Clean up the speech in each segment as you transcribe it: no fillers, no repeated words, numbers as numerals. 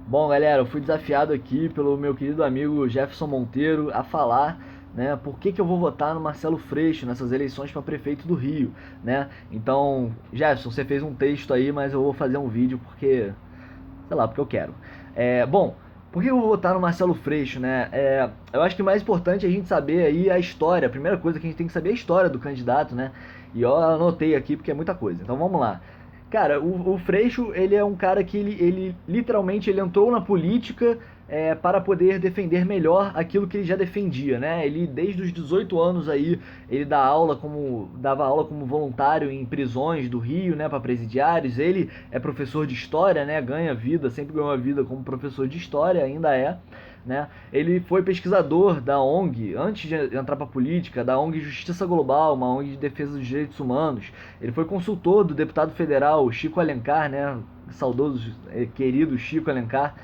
Bom, galera, eu fui desafiado aqui pelo meu querido amigo Jefferson Monteiro a falar, né, por que eu vou votar no Marcelo Freixo nessas eleições para prefeito do Rio, né? Então, Jefferson, você fez um texto aí, mas eu vou fazer um vídeo porque, sei lá, porque eu quero. Bom, por que eu vou votar no Marcelo Freixo, né? Eu acho que o mais importante é a gente saber aí a história. A primeira coisa que a gente tem que saber é a história do candidato, né? E eu anotei aqui porque é muita coisa. Então vamos lá. Cara, o Freixo, ele é um cara que ele literalmente ele entrou na política para poder defender melhor aquilo que ele já defendia, né? Ele, desde os 18 anos aí, ele dava aula como voluntário em prisões do Rio, né, para presidiários. Ele é professor de história, né? Ganha vida, sempre ganhou a vida como professor de história, ainda é. Né? Ele foi pesquisador da ONG, antes de entrar para a política, da ONG Justiça Global, uma ONG de defesa dos direitos humanos. Ele foi consultor do deputado federal Chico Alencar, né? Saudoso, querido Chico Alencar,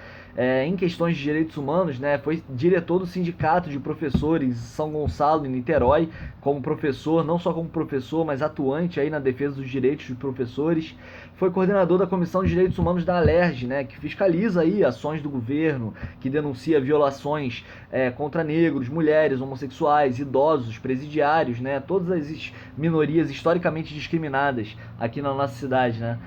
em questões de direitos humanos, né? Foi diretor do sindicato de professores em São Gonçalo, em Niterói, como professor, não só como professor, mas atuante aí na defesa dos direitos dos professores. Foi coordenador da Comissão de Direitos Humanos da Alerj, né? Que fiscaliza aí ações do governo, que denuncia violações contra negros, mulheres, homossexuais, idosos, presidiários, né? Todas as minorias historicamente discriminadas aqui na nossa cidade, né?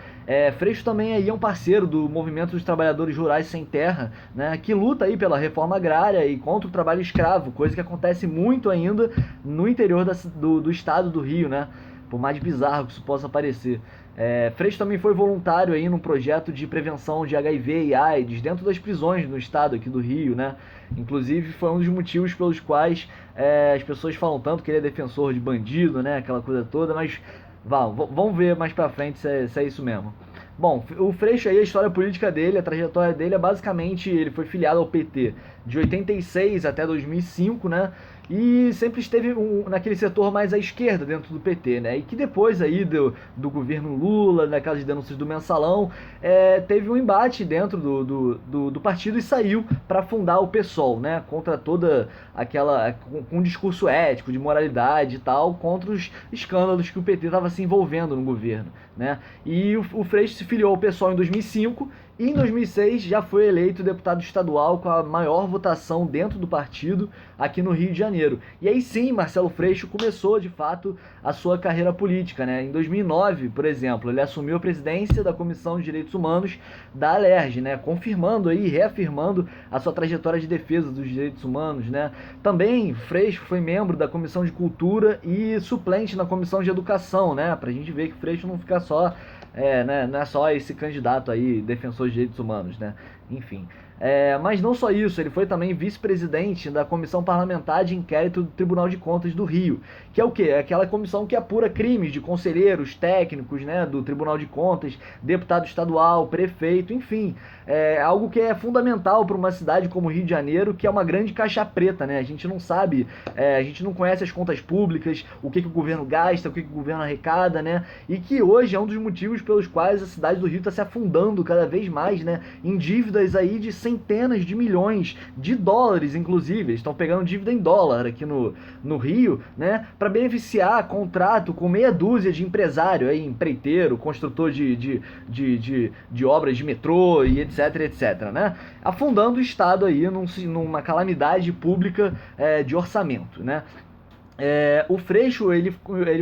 Freixo também aí é um parceiro do Movimento dos Trabalhadores Rurais Sem Terra, né, que luta aí pela reforma agrária e contra o trabalho escravo, coisa que acontece muito ainda no interior do estado do Rio, né, por mais bizarro que isso possa parecer. Freixo também foi voluntário aí num projeto de prevenção de HIV e AIDS dentro das prisões no estado aqui do Rio, né? Inclusive foi um dos motivos pelos quais as pessoas falam tanto que ele é defensor de bandido, né? Aquela coisa toda, mas vamos ver mais pra frente se é isso mesmo. Bom, o Freixo aí, a história política dele, a trajetória dele é basicamente, ele foi filiado ao PT de 86 até 2005, né? E sempre esteve naquele setor mais à esquerda dentro do PT, né? E que depois aí do governo Lula, daquelas denúncias do mensalão, teve um embate dentro do partido e saiu para fundar o PSOL, né? Contra toda aquela, com um discurso ético, de moralidade e tal, contra os escândalos que o PT estava se envolvendo no governo, né? E o Freixo se filiou ao PSOL em 2005 e em 2006 já foi eleito deputado estadual com a maior votação dentro do partido aqui no Rio de Janeiro. E aí sim, Marcelo Freixo começou de fato a sua carreira política, né? Em 2009, por exemplo, ele assumiu a presidência da Comissão de Direitos Humanos da Alerj, né? Confirmando aí, reafirmando a sua trajetória de defesa dos direitos humanos, né? Também Freixo foi membro da Comissão de Cultura e suplente na Comissão de Educação, né? Pra gente ver que Freixo não fica só né, não é só esse candidato aí, defensor de direitos humanos, né? Enfim. Mas não só isso, ele foi também vice-presidente da Comissão Parlamentar de Inquérito do Tribunal de Contas do Rio, que é o quê? É aquela comissão que apura crimes de conselheiros, técnicos, né, do Tribunal de Contas, deputado estadual, prefeito, enfim. É algo que é fundamental para uma cidade como Rio de Janeiro, que é uma grande caixa preta, né? A gente não sabe, a gente não conhece as contas públicas, o que o governo gasta, o que o governo arrecada, né? E que hoje é um dos motivos pelos quais a cidade do Rio está se afundando cada vez mais, né? Em dívidas aí de centenas de milhões de dólares, inclusive. Eles estão pegando dívida em dólar aqui no Rio, né? Para beneficiar contrato com meia dúzia de empresário, aí, empreiteiro, construtor de obras de metrô e etc, etc, né? Afundando o Estado aí numa calamidade pública de orçamento, né? O Freixo, ele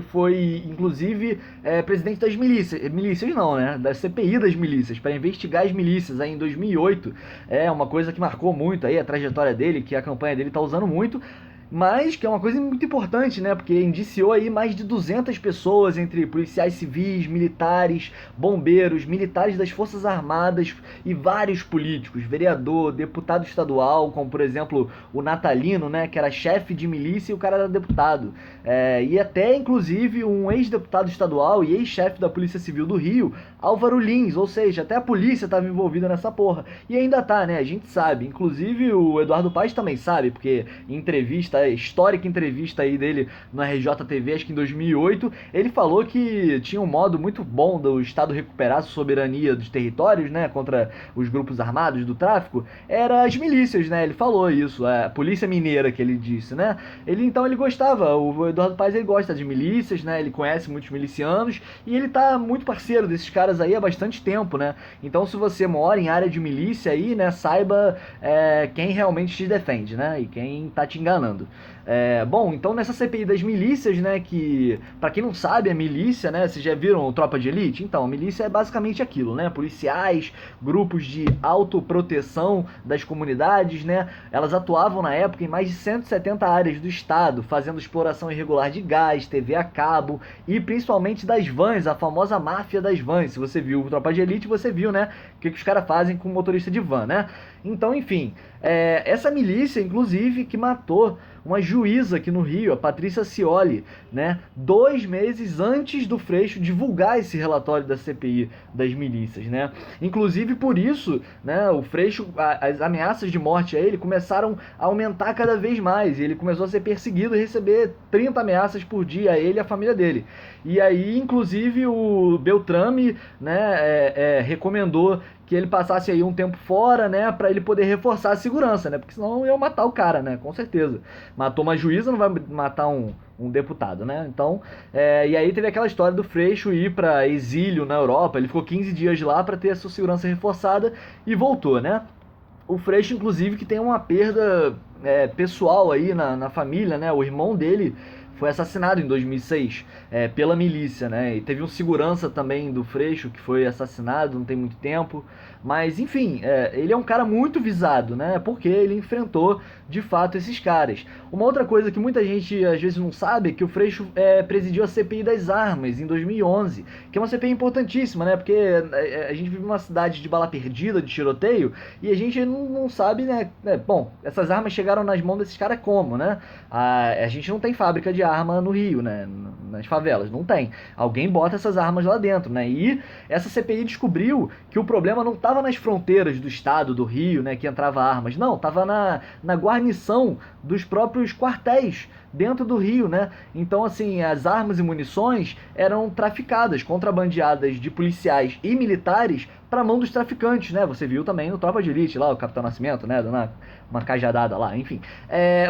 foi, inclusive, presidente das milícias não, né? Da CPI das milícias, para investigar as milícias aí em 2008. É uma coisa que marcou muito aí a trajetória dele, que a campanha dele está usando muito, mas que é uma coisa muito importante, né? Porque indiciou aí mais de 200 pessoas, entre policiais civis, militares, bombeiros, militares das Forças Armadas e vários políticos, vereador, deputado estadual, como por exemplo o Natalino, né? Que era chefe de milícia e o cara era deputado. E até inclusive um ex-deputado estadual e ex-chefe da Polícia Civil do Rio, Álvaro Lins, ou seja, até a polícia estava envolvida nessa porra. E ainda tá, né? A gente sabe. Inclusive o Eduardo Paes também sabe, porque em entrevista nessa histórica entrevista aí dele no RJTV, acho que em 2008, ele falou que tinha um modo muito bom do Estado recuperar a soberania dos territórios, né, contra os grupos armados do tráfico, era as milícias, né, ele falou isso, a polícia mineira que ele disse, né, então ele gostava, o Eduardo Paes ele gosta de milícias, né, ele conhece muitos milicianos e ele tá muito parceiro desses caras aí há bastante tempo, né, então se você mora em área de milícia aí, né, saiba quem realmente te defende, né, e quem tá te enganando. Bom, então nessa CPI das milícias, né, que pra quem não sabe, a milícia, né, vocês já viram o Tropa de Elite? Então, a milícia é basicamente aquilo, né, policiais, grupos de autoproteção das comunidades, né, elas atuavam na época em mais de 170 áreas do estado, fazendo exploração irregular de gás, TV a cabo e principalmente das vans, a famosa máfia das vans. Se você viu o Tropa de Elite, você viu, né, o que os caras fazem com o motorista de van, né. Então, enfim, essa milícia, inclusive, que matou uma juíza aqui no Rio, a Patrícia Scioli, né, 2 meses antes do Freixo divulgar esse relatório da CPI das milícias, né. Inclusive por isso, né, o Freixo, as ameaças de morte a ele começaram a aumentar cada vez mais, e ele começou a ser perseguido e receber 30 ameaças por dia a ele e a família dele. E aí, inclusive, o Beltrame, né, recomendou que ele passasse aí um tempo fora, né, pra ele poder reforçar a segurança, né, porque senão iam matar o cara, né, com certeza. Matou uma juíza, não vai matar um deputado, né, então, e aí teve aquela história do Freixo ir pra exílio na Europa, ele ficou 15 dias lá pra ter a sua segurança reforçada e voltou, né. O Freixo, inclusive, que tem uma perda pessoal aí na família, né, o irmão dele foi assassinado em 2006 pela milícia, né? E teve um segurança também do Freixo que foi assassinado não tem muito tempo. Mas, enfim, ele é um cara muito visado, né? Porque ele enfrentou, de fato, esses caras. Uma outra coisa que muita gente, às vezes, não sabe é que o Freixo presidiu a CPI das armas em 2011, que é uma CPI importantíssima, né? Porque a gente vive numa cidade de bala perdida, de tiroteio, e a gente não sabe, né? Bom, essas armas chegaram nas mãos desses caras como, né? A gente não tem fábrica de arma no Rio, né? Nas favelas, não tem. Alguém bota essas armas lá dentro, né? E essa CPI descobriu que o problema não estava nas fronteiras do estado do Rio, né? Que entrava armas. Não, estava na guarnição dos próprios quartéis dentro do Rio, né? Então, assim, as armas e munições eram traficadas, contrabandeadas de policiais e militares para mão dos traficantes, né? Você viu também no Tropa de Elite lá, o Capitão Nascimento, né? Dando uma cajadada lá, enfim.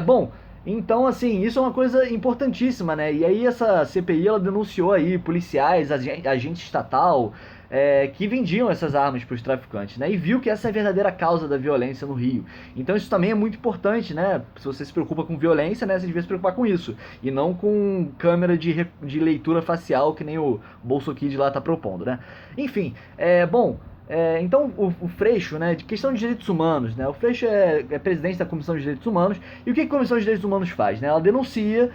Bom, então, assim, isso é uma coisa importantíssima, né? E aí essa CPI, ela denunciou aí policiais, agente estatal, que vendiam essas armas para os traficantes, né? E viu que essa é a verdadeira causa da violência no Rio. Então isso também é muito importante, né? Se você se preocupa com violência, né? Você devia se preocupar com isso. E não com câmera de leitura facial, que nem o Bolsokid lá tá propondo, né? Enfim, bom... então o Freixo, né, de questão de direitos humanos, né, o Freixo é presidente da Comissão de Direitos Humanos, e o que a Comissão de Direitos Humanos faz? Né? Ela denuncia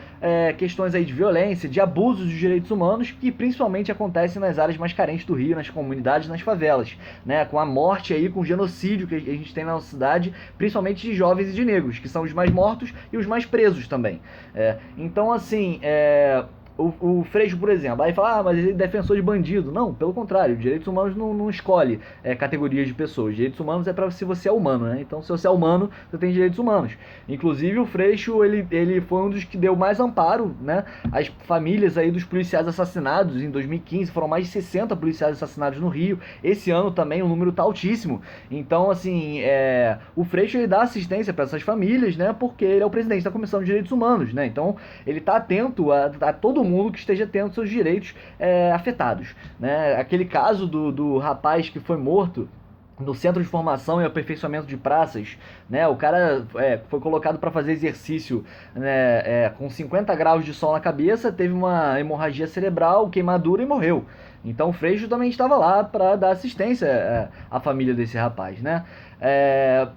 questões aí de violência, de abusos dos direitos humanos, que principalmente acontecem nas áreas mais carentes do Rio, nas comunidades, nas favelas, né, com a morte aí, com o genocídio que a gente tem na nossa cidade, principalmente de jovens e de negros, que são os mais mortos e os mais presos também. Então, assim... O Freixo, por exemplo, aí fala, mas ele é defensor de bandido. Não, pelo contrário, direitos humanos não escolhe categorias de pessoas. Direitos humanos é para se você é humano, né? Então, se você é humano, você tem direitos humanos. Inclusive, o Freixo, ele foi um dos que deu mais amparo, né? As famílias aí dos policiais assassinados. Em 2015, foram mais de 60 policiais assassinados no Rio. Esse ano também o número tá altíssimo. Então, assim, o Freixo, ele dá assistência para essas famílias, né? Porque ele é o presidente da Comissão de Direitos Humanos, né? Então, ele tá atento a todo mundo que esteja tendo seus direitos afetados, né? Aquele caso do rapaz que foi morto no Centro de Formação e Aperfeiçoamento de Praças, né? O cara foi colocado para fazer exercício, né, com 50 graus de sol na cabeça, teve uma hemorragia cerebral, queimadura e morreu. Então o Freixo também estava lá para dar assistência à família desse rapaz, né?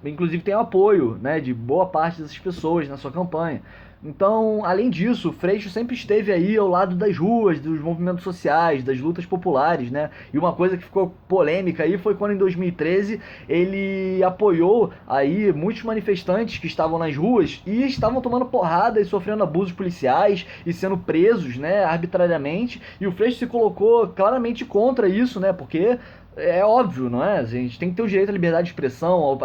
Inclusive tem o apoio, né, de boa parte dessas pessoas na sua campanha. Então, além disso, o Freixo sempre esteve aí ao lado das ruas, dos movimentos sociais, das lutas populares, né? E uma coisa que ficou polêmica aí foi quando em 2013 ele apoiou aí muitos manifestantes que estavam nas ruas e estavam tomando porrada e sofrendo abusos policiais e sendo presos, né, arbitrariamente. E o Freixo se colocou claramente contra isso, né? Porque é óbvio, não é? A gente tem que ter o direito à liberdade de expressão,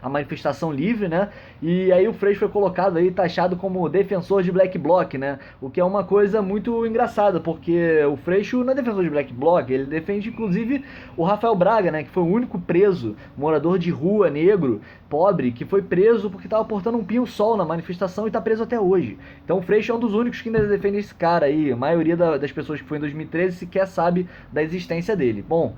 à manifestação livre, né? E aí o Freixo foi colocado aí, taxado como defensor de Black Bloc, né? O que é uma coisa muito engraçada, porque o Freixo não é defensor de Black Bloc, ele defende inclusive o Rafael Braga, né? Que foi o único preso, morador de rua, negro, pobre, que foi preso porque estava portando um pinho-sol na manifestação e está preso até hoje. Então o Freixo é um dos únicos que ainda defende esse cara aí. A maioria das pessoas que foi em 2013 sequer sabe da existência dele. Bom,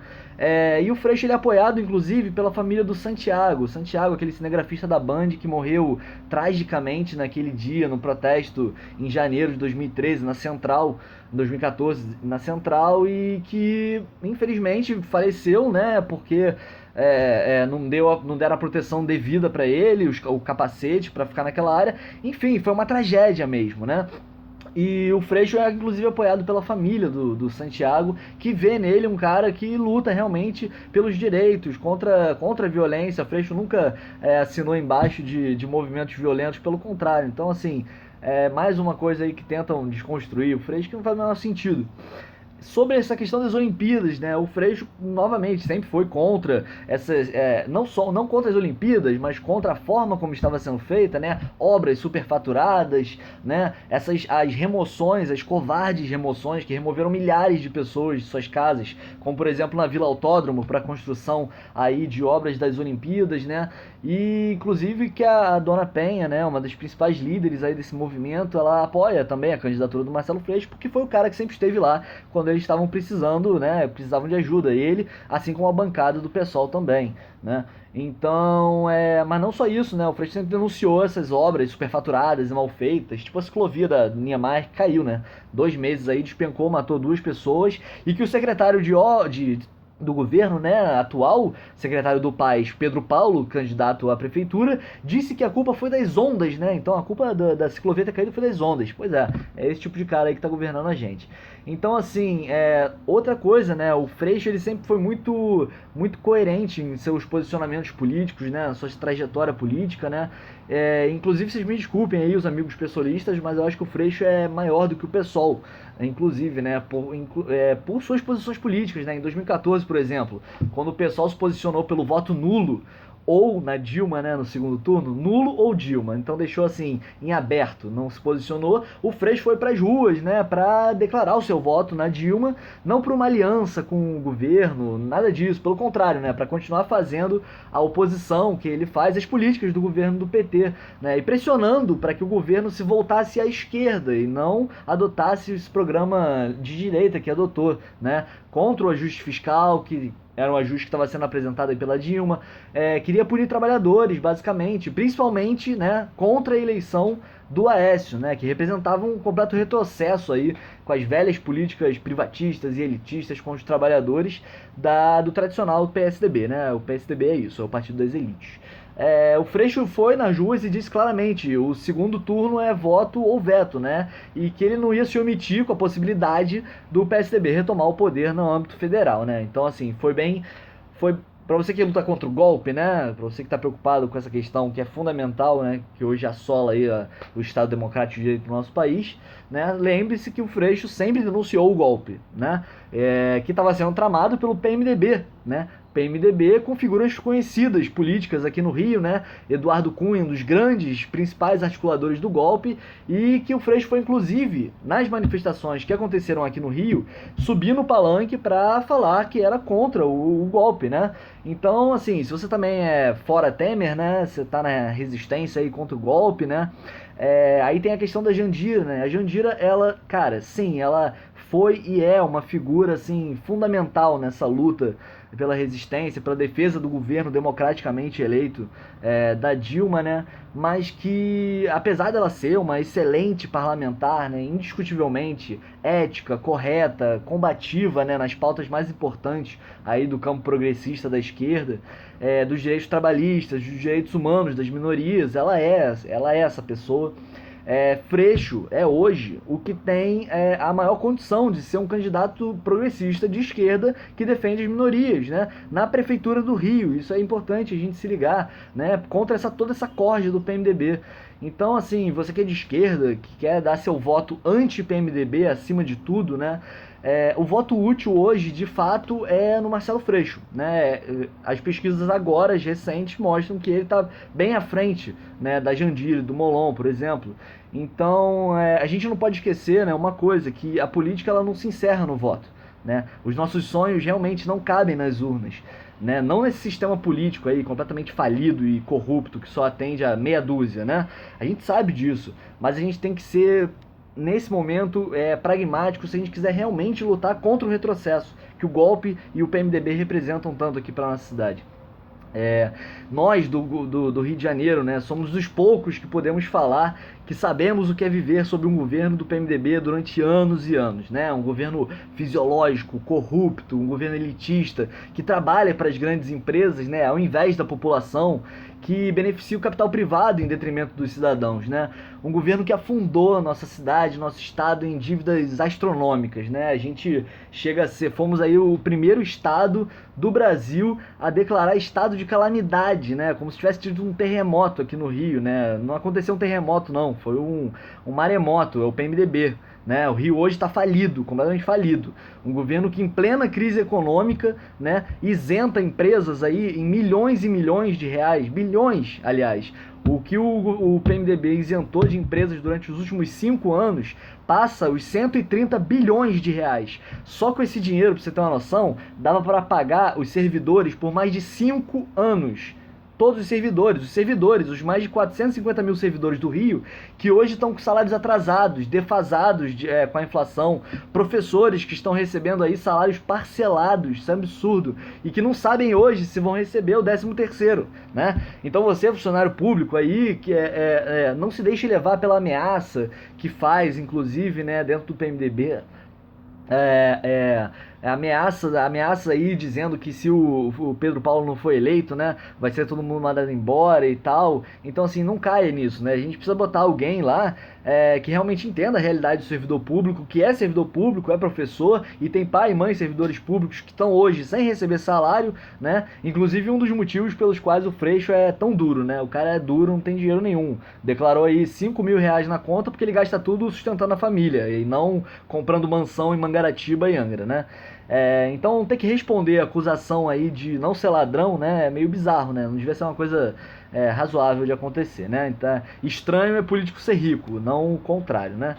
e o Freixo ele é apoiado, inclusive, pela família do Santiago. Santiago, aquele cinegrafista da Band que morreu tragicamente naquele dia, no protesto em janeiro de 2013, na Central, em 2014, na Central, e que, infelizmente, faleceu, né, porque não deram a proteção devida para ele, o capacete para ficar naquela área. Enfim, foi uma tragédia mesmo, né? E o Freixo é inclusive apoiado pela família do Santiago, que vê nele um cara que luta realmente pelos direitos, contra a violência. O Freixo nunca assinou embaixo de movimentos violentos, pelo contrário. Então, assim, é mais uma coisa aí que tentam desconstruir o Freixo, que não faz o menor sentido. Sobre essa questão das Olimpíadas, né? O Freixo, novamente, sempre foi contra essas, não contra as Olimpíadas, mas contra a forma como estava sendo feita, né? Obras superfaturadas, né? As remoções, as covardes remoções que removeram milhares de pessoas de suas casas, como por exemplo na Vila Autódromo, para a construção aí de obras das Olimpíadas, né? E inclusive que a Dona Penha, né? Uma das principais líderes aí desse movimento, ela apoia também a candidatura do Marcelo Freixo, porque foi o cara que sempre esteve lá quando eles estavam precisando, né, precisavam de ajuda. Ele, assim como a bancada do PSOL também, né? Então, mas não só isso, né? O Freixo sempre denunciou essas obras superfaturadas e mal feitas, tipo a ciclovia da Niemeyer que caiu, né? 2 meses aí, despencou, matou 2 pessoas, e que o secretário do governo, né, atual, secretário do Paz, Pedro Paulo, candidato à prefeitura, disse que a culpa foi das ondas, né? Então a culpa da ciclovia ter caído foi das ondas. Pois é esse tipo de cara aí que tá governando a gente. Então, assim, outra coisa, né? O Freixo ele sempre foi muito coerente em seus posicionamentos políticos, né? Na sua trajetória política, né? Inclusive, vocês me desculpem aí, os amigos pessoalistas, mas eu acho que o Freixo é maior do que o PSOL, inclusive, né? Por suas posições políticas, né? Em 2014, por exemplo, quando o PSOL se posicionou pelo voto nulo, ou na Dilma, né, no segundo turno, nulo ou Dilma. Então deixou assim em aberto, não se posicionou. O Freixo foi para as ruas, né, para declarar o seu voto na Dilma, não para uma aliança com o governo, nada disso, pelo contrário, né, para continuar fazendo a oposição que ele faz às políticas do governo do PT, né, e pressionando para que o governo se voltasse à esquerda e não adotasse esse programa de direita que adotou, né, contra o ajuste fiscal, que era um ajuste que estava sendo apresentado aí pela Dilma, queria punir trabalhadores, basicamente, principalmente, né, contra a eleição do Aécio, né, que representava um completo retrocesso aí com as velhas políticas privatistas e elitistas contra os trabalhadores do tradicional PSDB, né? O PSDB é isso, é o Partido das Elites. O Freixo foi nas ruas e disse claramente: o segundo turno é voto ou veto, né? E que ele não ia se omitir com a possibilidade do PSDB retomar o poder no âmbito federal, né? Então, assim, foi para você que luta contra o golpe, né? Para você que está preocupado com essa questão que é fundamental, né? Que hoje assola aí o Estado Democrático de Direito do nosso país, né? Lembre-se que o Freixo sempre denunciou o golpe, né? Que estava sendo tramado pelo PMDB, né? PMDB com figuras conhecidas políticas aqui no Rio, né? Eduardo Cunha, um dos grandes, principais articuladores do golpe, e que o Freixo foi, inclusive, nas manifestações que aconteceram aqui no Rio, subir no palanque para falar que era contra o golpe, né? Então, assim, se você também é fora Temer, né? Você tá na resistência aí contra o golpe, né? Aí tem a questão da Jandira, né? A Jandira, ela, cara, sim, ela foi e é uma figura, assim, fundamental nessa luta pela resistência, pela defesa do governo democraticamente eleito da Dilma, né? Mas que, apesar dela ser uma excelente parlamentar, né, indiscutivelmente ética, correta, combativa, né, nas pautas mais importantes aí do campo progressista da esquerda, dos direitos trabalhistas, dos direitos humanos, das minorias, ela é essa pessoa. Freixo é hoje o que tem a maior condição de ser um candidato progressista de esquerda que defende as minorias, né? Na prefeitura do Rio. Isso é importante a gente se ligar, né? Contra toda essa corja do PMDB. Então, assim, você que é de esquerda, que quer dar seu voto anti-PMDB acima de tudo, né? O voto útil hoje, de fato, é no Marcelo Freixo, né? As pesquisas agora, as recentes, mostram que ele está bem à frente, né, da Jandira, do Molon, por exemplo. Então, a gente não pode esquecer, né, uma coisa, que a política ela não se encerra no voto, né? Os nossos sonhos realmente não cabem nas urnas, né? Não nesse sistema político aí completamente falido e corrupto que só atende a meia dúzia, né? A gente sabe disso, mas a gente tem que ser nesse momento pragmático se a gente quiser realmente lutar contra o retrocesso que o golpe e o PMDB representam tanto aqui para nossa cidade. Nós do Rio de Janeiro, né, somos os poucos que podemos falar que sabemos o que é viver sob um governo do PMDB durante anos e anos, né? Um governo fisiológico, corrupto, um governo elitista, que trabalha para as grandes empresas, né, ao invés da população, que beneficia o capital privado em detrimento dos cidadãos, né? Um governo que afundou a nossa cidade, nosso estado em dívidas astronômicas, né? A gente chega a ser, fomos aí o primeiro estado do Brasil a declarar estado de calamidade, né? Como se tivesse tido um terremoto aqui no Rio, né? Não aconteceu um terremoto, não, foi um maremoto, é o PMDB. Né? O Rio hoje está falido, completamente falido. Um governo que em plena crise econômica, né, isenta empresas aí em milhões e milhões de reais, bilhões, aliás. O que o PMDB isentou de empresas durante os últimos 5 anos passa os 130 bilhões de reais. Só com esse dinheiro, para você ter uma noção, dava para pagar os servidores por mais de 5 anos. Todos os servidores, os mais de 450 mil servidores do Rio, que hoje estão com salários atrasados, defasados com a inflação, professores que estão recebendo aí salários parcelados, isso é absurdo, e que não sabem hoje se vão receber o 13º, né? Então você, funcionário público aí, que não se deixe levar pela ameaça que faz, inclusive, né, dentro do PMDB, ameaça aí dizendo que se o Pedro Paulo não for eleito, né, vai ser todo mundo mandado embora e tal. Então, assim, não caia nisso, né? A gente precisa botar alguém lá que realmente entenda a realidade do servidor público, que é servidor público, é professor e tem pai e mãe servidores públicos que estão hoje sem receber salário, né? Inclusive um dos motivos pelos quais o Freixo é tão duro, né? O cara é duro, não tem dinheiro nenhum. Declarou aí 5 mil reais na conta porque ele gasta tudo sustentando a família e não comprando mansão em Mangaratiba e Angra, né? Então ter que responder a acusação aí de não ser ladrão, né, é meio bizarro, né? Não devia ser uma coisa razoável de acontecer, né? Então, estranho é político ser rico, não o contrário, né?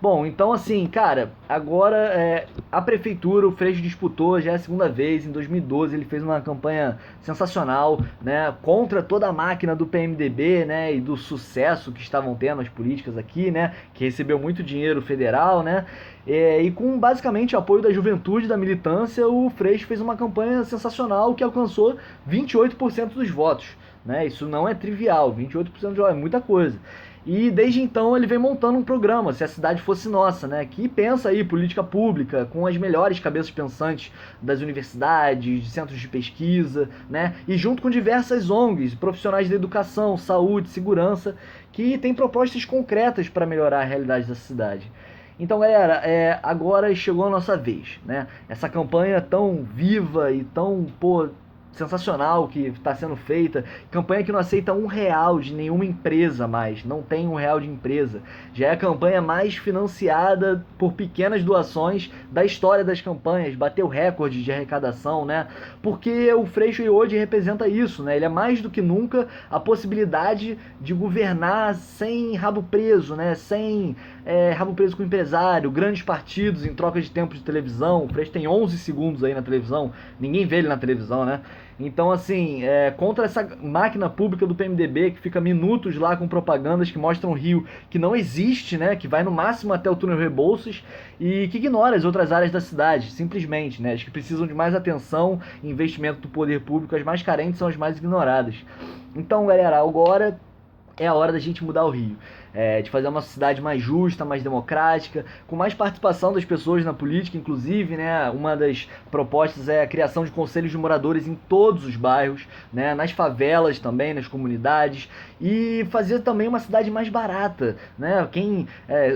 Bom, então assim, cara, agora a prefeitura, o Freixo disputou, já é a segunda vez, em 2012 ele fez uma campanha sensacional, né, contra toda a máquina do PMDB, né, e do sucesso que estavam tendo as políticas aqui, né, que recebeu muito dinheiro federal, né, e com basicamente o apoio da juventude, da militância, o Freixo fez uma campanha sensacional que alcançou 28% dos votos, né, isso não é trivial, 28% de votos é muita coisa. E desde então ele vem montando um programa, Se a Cidade Fosse Nossa, né, que pensa aí política pública com as melhores cabeças pensantes das universidades, de centros de pesquisa, né, e junto com diversas ONGs, profissionais da educação, saúde, segurança, que têm propostas concretas para melhorar a realidade da cidade. Então, galera, agora chegou a nossa vez, né? Essa campanha tão viva e tão, sensacional que está sendo feita, campanha que não aceita R$1 de nenhuma empresa mais, não tem R$1 de empresa, já é a campanha mais financiada por pequenas doações da história das campanhas, bateu recorde de arrecadação, né, porque o Freixo hoje representa isso, né, ele é mais do que nunca a possibilidade de governar sem rabo preso, né, sem rabo preso com o empresário, grandes partidos em troca de tempo de televisão, o Freixo tem 11 segundos aí na televisão, ninguém vê ele na televisão, né. Então, assim, contra essa máquina pública do PMDB que fica minutos lá com propagandas que mostram o Rio que não existe, né, que vai no máximo até o túnel Rebouças e que ignora as outras áreas da cidade, simplesmente, né, as que precisam de mais atenção e investimento do poder público, as mais carentes são as mais ignoradas. Então, galera, agora é a hora da gente mudar o Rio. De fazer uma cidade mais justa, mais democrática, com mais participação das pessoas na política, inclusive, né, uma das propostas é a criação de conselhos de moradores em todos os bairros, né, nas favelas também, nas comunidades, e fazer também uma cidade mais barata, né, quem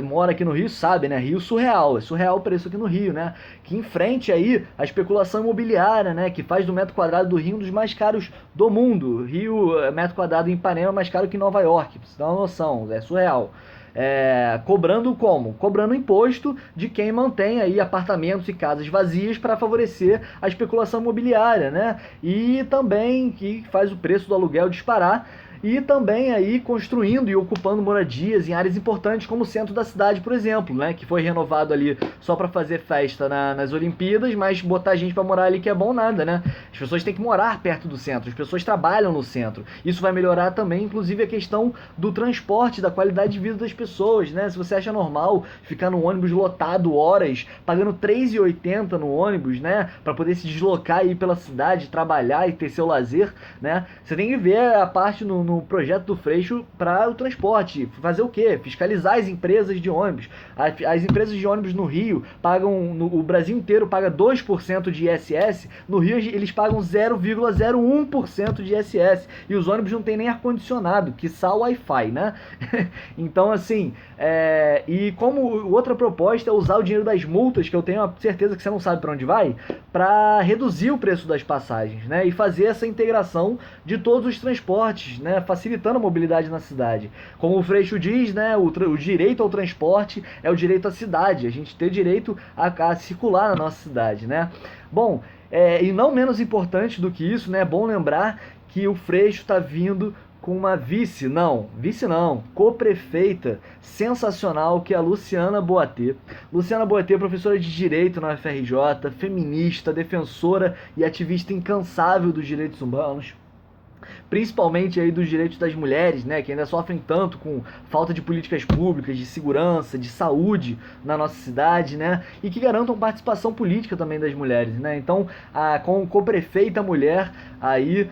mora aqui no Rio sabe, né, Rio surreal, é surreal o preço aqui no Rio, né, que enfrente aí a especulação imobiliária, né, que faz do metro quadrado do Rio um dos mais caros do mundo. Rio, metro quadrado em Ipanema é mais caro que em Nova York, pra você ter uma noção, é surreal. Cobrando como? Cobrando imposto de quem mantém aí apartamentos e casas vazias para favorecer a especulação imobiliária, né? E também que faz o preço do aluguel disparar. E também aí construindo e ocupando moradias em áreas importantes como o centro da cidade, por exemplo, né, que foi renovado ali só para fazer festa nas Olimpíadas, mas botar gente para morar ali que é bom nada, né? As pessoas têm que morar perto do centro, as pessoas trabalham no centro. Isso vai melhorar também, inclusive, a questão do transporte, da qualidade de vida das pessoas, né? Se você acha normal ficar no ônibus lotado horas, pagando R$3,80 no ônibus, né, para poder se deslocar e ir pela cidade, trabalhar e ter seu lazer, né? Você tem que ver a parte no projeto do Freixo para o transporte. Fazer o quê? Fiscalizar as empresas de ônibus. As empresas de ônibus no Rio pagam, o Brasil inteiro paga 2% de ISS, no Rio eles pagam 0,01% de ISS. E os ônibus não tem nem ar-condicionado, quiçá o Wi-Fi, né? Então, assim, e como outra proposta é usar o dinheiro das multas, que eu tenho a certeza que você não sabe para onde vai, para reduzir o preço das passagens, né? E fazer essa integração de todos os transportes, né? Facilitando a mobilidade na cidade. Como o Freixo diz, né? O direito ao transporte é o direito à cidade, a gente ter direito a circular na nossa cidade, né? Bom, e não menos importante do que isso, né? É bom lembrar que o Freixo está vindo com uma vice não, co-prefeita sensacional, que é a Luciana Boatê. Luciana Boatê, professora de Direito na UFRJ, feminista, defensora e ativista incansável dos direitos humanos, principalmente aí dos direitos das mulheres, né, que ainda sofrem tanto com falta de políticas públicas, de segurança, de saúde na nossa cidade, né, e que garantam participação política também das mulheres, né. Então, com co-prefeita mulher, aí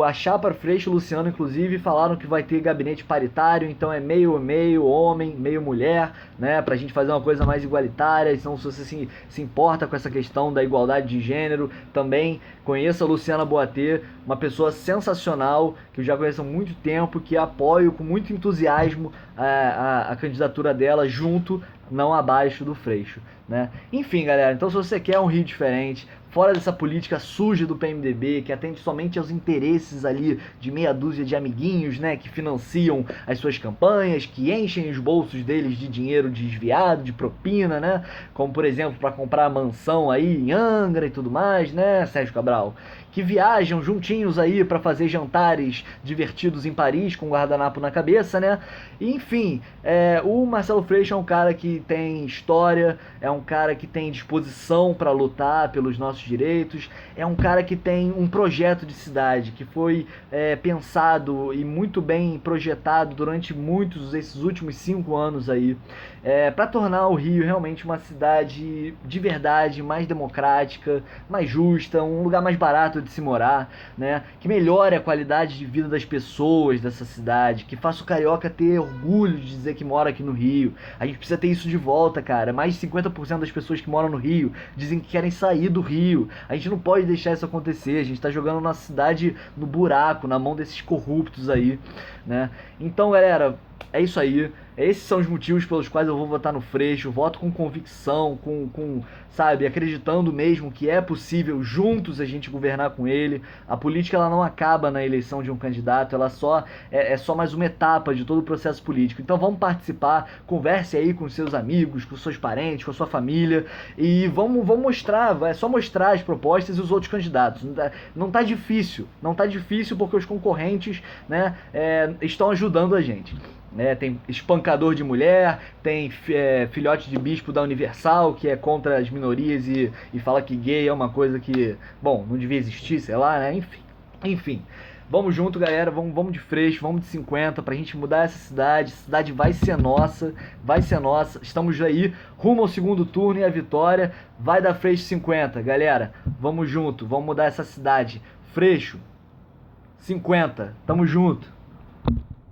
a chapa Freixo e Luciano, inclusive, falaram que vai ter gabinete paritário, então é meio homem, meio mulher, né, pra gente fazer uma coisa mais igualitária. Então, se você se importa com essa questão da igualdade de gênero, também conheça a Luciana Boatê, uma pessoa sensacional, que eu já conheço há muito tempo, que apoio com muito entusiasmo a candidatura dela, junto, não abaixo do Freixo, né? Enfim, galera, então se você quer um Rio diferente, fora dessa política suja do PMDB, que atende somente aos interesses ali de meia dúzia de amiguinhos, né, que financiam as suas campanhas, que enchem os bolsos deles de dinheiro desviado, de propina, né, como por exemplo para comprar mansão aí em Angra e tudo mais, né, Sérgio Cabral, que viajam juntinhos aí para fazer jantares divertidos em Paris com guardanapo na cabeça, né? E, enfim, o Marcelo Freixo é um cara que tem história, é um cara que tem disposição para lutar pelos nossos direitos, é um cara que tem um projeto de cidade que foi pensado e muito bem projetado durante esses últimos 5 anos aí, para tornar o Rio realmente uma cidade de verdade, mais democrática, mais justa, um lugar mais barato de se morar, né? Que melhore a qualidade de vida das pessoas dessa cidade, que faça o carioca ter orgulho de dizer que mora aqui no Rio. A gente precisa ter isso de volta, cara. Mais de 50% das pessoas que moram no Rio dizem que querem sair do Rio. A gente não pode deixar isso acontecer. A gente tá jogando nossa cidade no buraco, na mão desses corruptos aí, né? Então, galera, é isso aí. Esses são os motivos pelos quais eu vou votar no Freixo. Voto com convicção, sabe, acreditando mesmo que é possível juntos a gente governar com ele. A política, ela não acaba na eleição de um candidato, ela é só mais uma etapa de todo o processo político. Então vamos participar, converse aí com seus amigos, com seus parentes, com a sua família, e vamos mostrar, é só mostrar as propostas e os outros candidatos. Não tá difícil porque os concorrentes, né, estão ajudando a gente. Tem espancador de mulher, tem filhote de bispo da Universal, que é contra as minorias e fala que gay é uma coisa que, bom, não devia existir, sei lá, né? Enfim. Vamos junto, galera, vamos de Freixo, vamos de 50 pra gente mudar essa cidade. A cidade vai ser nossa. Estamos aí rumo ao segundo turno e a vitória vai dar Freixo 50. Galera, vamos junto, vamos mudar essa cidade. Freixo 50, tamo junto.